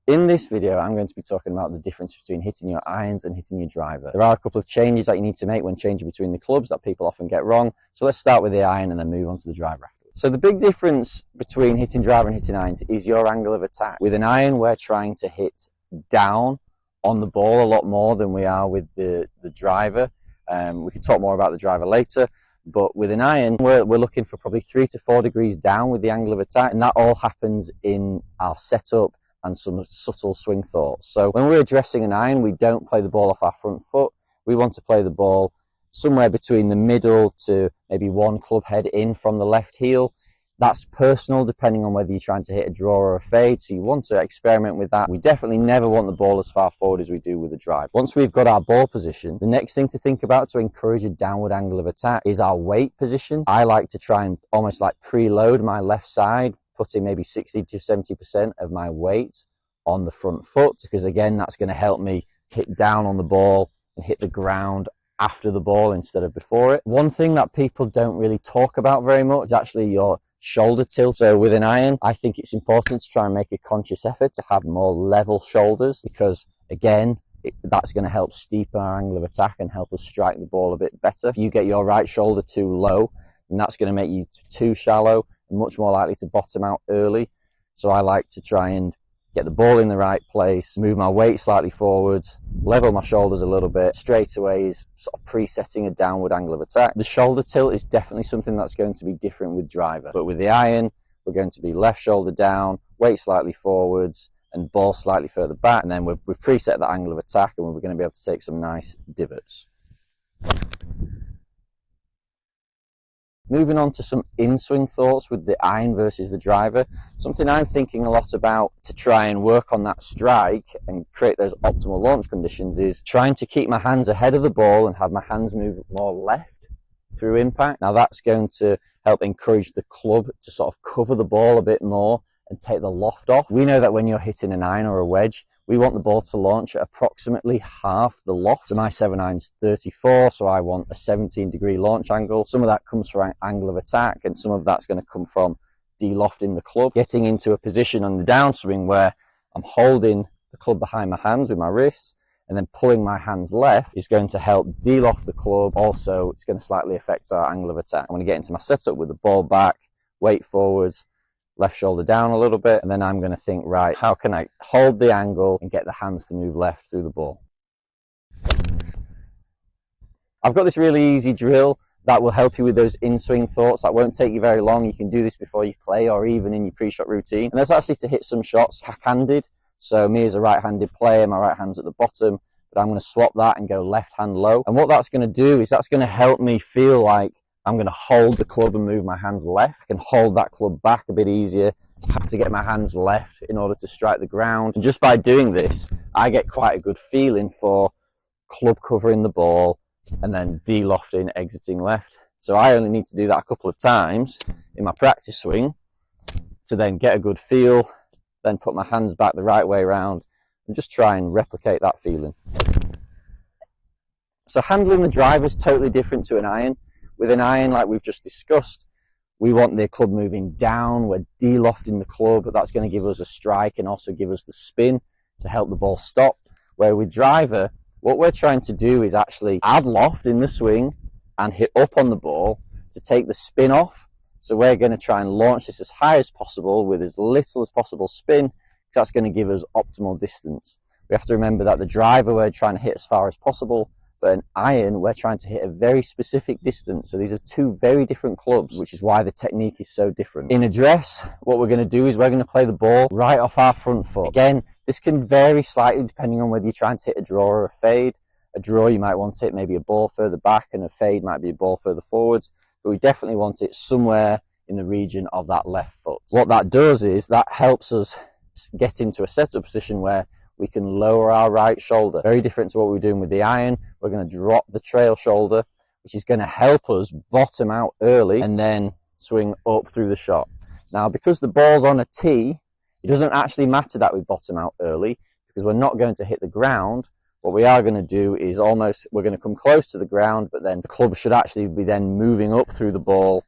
In this video, I'm going to be talking about the difference between hitting your irons and hitting your driver. There are a couple of changes that you need to make when changing between the clubs that people often get wrong. So let's start with the iron and then move on to the driver afterwards. So the big difference between hitting driver and hitting irons is your angle of attack. With an iron, we're trying to hit down on the ball a lot more than we are with the driver. We can talk more about the driver later. But with an iron, we're looking for probably 3 to 4 degrees down with the angle of attack. And that all happens in our setup and some subtle swing thoughts. So when we're addressing an iron, we don't play the ball off our front foot. We want to play the ball somewhere between the middle to maybe one club head in from the left heel. That's personal depending on whether you're trying to hit a draw or a fade, so you want to experiment with that. We definitely never want the ball as far forward as we do with the drive. Once we've got our ball position, the next thing to think about to encourage a downward angle of attack is our weight position. I like to try and almost like preload my left side, putting maybe 60 to 70% of my weight on the front foot, because again, that's going to help me hit down on the ball and hit the ground after the ball instead of before it. One thing that people don't really talk about very much is actually your shoulder tilt. So with an iron, I think it's important to try and make a conscious effort to have more level shoulders, because again, that's going to help steepen our angle of attack and help us strike the ball a bit better. If you get your right shoulder too low, then that's going to make you too shallow and much more likely to bottom out early. So I like to try and get the ball in the right place, move my weight slightly forwards, level my shoulders a little bit. Straight away is sort of presetting a downward angle of attack. The shoulder tilt is definitely something that's going to be different with driver. But with the iron, we're going to be left shoulder down, weight slightly forwards, and ball slightly further back. And then we've preset that angle of attack, and we're going to be able to take some nice divots. Moving on to some in-swing thoughts with the iron versus the driver. Something I'm thinking a lot about to try and work on that strike and create those optimal launch conditions is trying to keep my hands ahead of the ball and have my hands move more left through impact. Now that's going to help encourage the club to sort of cover the ball a bit more and take the loft off. We know that when you're hitting an iron or a wedge, we want the ball to launch at approximately half the loft. So my 7-iron's 34, so I want a 17-degree launch angle. Some of that comes from angle of attack, and some of that's going to come from de-lofting the club. Getting into a position on the downswing where I'm holding the club behind my hands with my wrists, and then pulling my hands left is going to help de-loft the club. Also, it's going to slightly affect our angle of attack. I'm going to get into my setup with the ball back, weight forwards, left shoulder down a little bit, and then I'm going to think, right, how can I hold the angle and get the hands to move left through the ball? I've got this really easy drill that will help you with those in-swing thoughts. That won't take you very long. You can do this before you play or even in your pre-shot routine. And that's actually to hit some shots hack-handed. So me as a right-handed player, my right hand's at the bottom, but I'm going to swap that and go left hand low. And what that's going to do is that's going to help me feel like I'm going to hold the club and move my hands left. I can hold that club back a bit easier. I have to get my hands left in order to strike the ground. And just by doing this, I get quite a good feeling for club covering the ball and then de-lofting, exiting left. So I only need to do that a couple of times in my practice swing to then get a good feel, then put my hands back the right way around and just try and replicate that feeling. So handling the driver is totally different to an iron. With an iron, like we've just discussed, we want the club moving down, we're de-lofting the club, but that's going to give us a strike and also give us the spin to help the ball stop. Where with driver, what we're trying to do is actually add loft in the swing and hit up on the ball to take the spin off. So we're going to try and launch this as high as possible with as little as possible spin, because that's going to give us optimal distance. We have to remember that the driver we're trying to hit as far as possible, but an iron, we're trying to hit a very specific distance. So these are two very different clubs, which is why the technique is so different. In address, what we're going to do is we're going to play the ball right off our front foot. Again, this can vary slightly depending on whether you're trying to hit a draw or a fade. A draw, you might want to hit maybe a ball further back, and a fade might be a ball further forwards. But we definitely want it somewhere in the region of that left foot. What that does is that helps us get into a setup position where we can lower our right shoulder. Very different to what we're doing with the iron. We're going to drop the trail shoulder, which is going to help us bottom out early and then swing up through the shot. Now, because the ball's on a tee, it doesn't actually matter that we bottom out early, because we're not going to hit the ground. What we are going to do is we're going to come close to the ground, but then the club should actually be then moving up through the ball,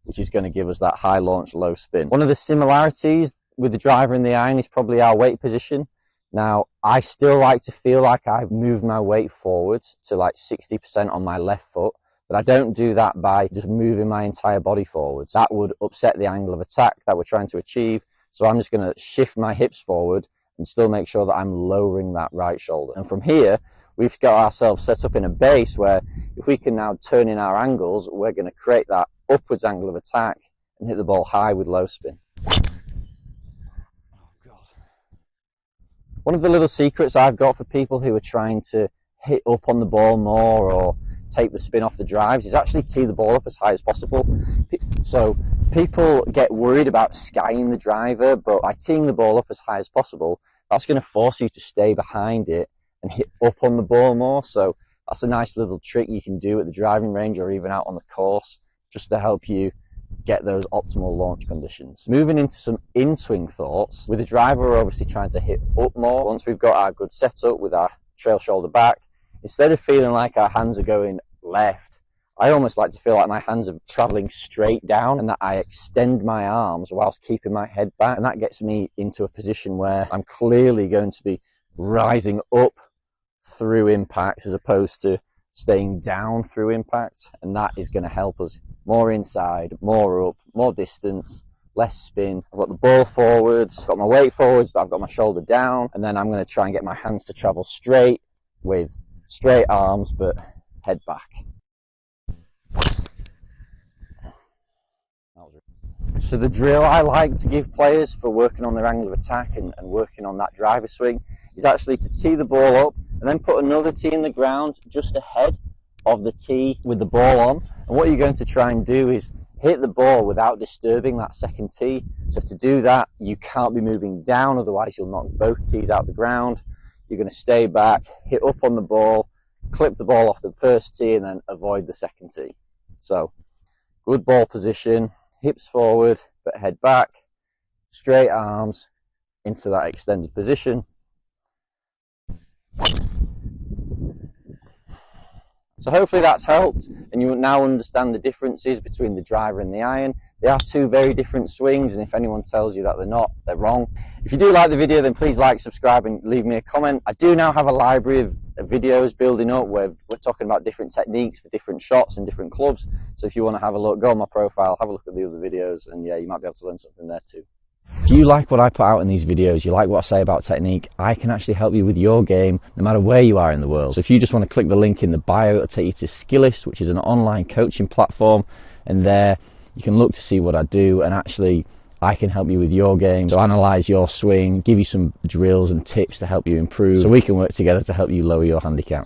which is going to give us that high launch, low spin. One of the similarities with the driver and the iron is probably our weight position. Now, I still like to feel like I've moved my weight forwards to like 60% on my left foot, but I don't do that by just moving my entire body forwards. That would upset the angle of attack that we're trying to achieve. So I'm just going to shift my hips forward and still make sure that I'm lowering that right shoulder. And from here, we've got ourselves set up in a base where if we can now turn in our angles, we're going to create that upwards angle of attack and hit the ball high with low spin. One of the little secrets I've got for people who are trying to hit up on the ball more or take the spin off the drives is actually tee the ball up as high as possible. So people get worried about skying the driver, but by teeing the ball up as high as possible, that's going to force you to stay behind it and hit up on the ball more. So that's a nice little trick you can do at the driving range or even out on the course just to help you get those optimal launch conditions. Moving into some in-swing thoughts. With the driver, we're obviously trying to hit up more. Once we've got our good setup with our trail shoulder back, instead of feeling like our hands are going left, I almost like to feel like my hands are traveling straight down and that I extend my arms whilst keeping my head back, and that gets me into a position where I'm clearly going to be rising up through impact as opposed to staying down through impact, and that is going to help us more inside, more up, more distance, less spin. I've got the ball forwards, I've got my weight forwards, but I've got my shoulder down, and then I'm going to try and get my hands to travel straight with straight arms but head back. So the drill I like to give players for working on their angle of attack and working on that driver swing is actually to tee the ball up and then put another tee in the ground just ahead of the tee with the ball on. And what you're going to try and do is hit the ball without disturbing that second tee. So to do that, you can't be moving down, otherwise you'll knock both tees out the ground. You're going to stay back, hit up on the ball, clip the ball off the first tee and then avoid the second tee. So good ball position, hips forward but head back, straight arms into that extended position. So hopefully that's helped and you now understand the differences between the driver and the iron. They are two very different swings, and if anyone tells you that they're not, they're wrong. If you do like the video, then please like, subscribe and leave me a comment. I do now have a library of videos building up where we're talking about different techniques for different shots and different clubs. So if you want to have a look, go on my profile, have a look at the other videos, and yeah, you might be able to learn something there too. If you like what I put out in these videos, you like what I say about technique, I can actually help you with your game no matter where you are in the world. So if you just want to click the link in the bio, it'll take you to Skillest, which is an online coaching platform, and there you can look to see what I do, and actually I can help you with your game. So analyse your swing, give you some drills and tips to help you improve, so we can work together to help you lower your handicap.